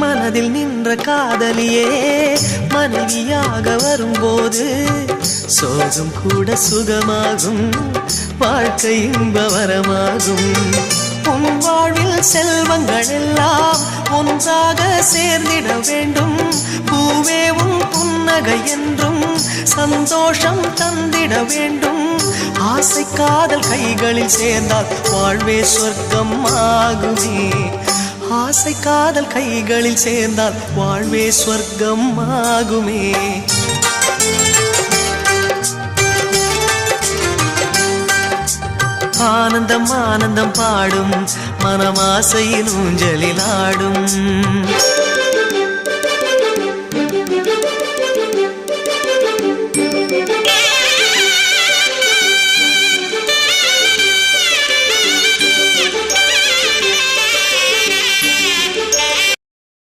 மனதில் நின்ற காதலியே மனைவியாக வரும்போது சோகம் கூட சுகமாகும், வாழ்க்கை இன்பவரமாகும். உன் வாழ்வில் செல்வங்கள் எல்லாம் ஒன்றாக சேர்ந்திட வேண்டும். பூவே உன் புன்னகை என்றும் சந்தோஷம் தந்திட வேண்டும். ஆசை காதல் கைகளில் சேர்ந்தால் வாழ்வே சொர்க்கம் ஆகுமே. ஆசை காதல் கைகளில் சேர்ந்தால் வாழ்வே சொர்க்கம் ஆகுமே. ஆனந்தம் ஆனந்தம் பாடும் மனமாசையின் ஊஞ்சலில் ஆடும்.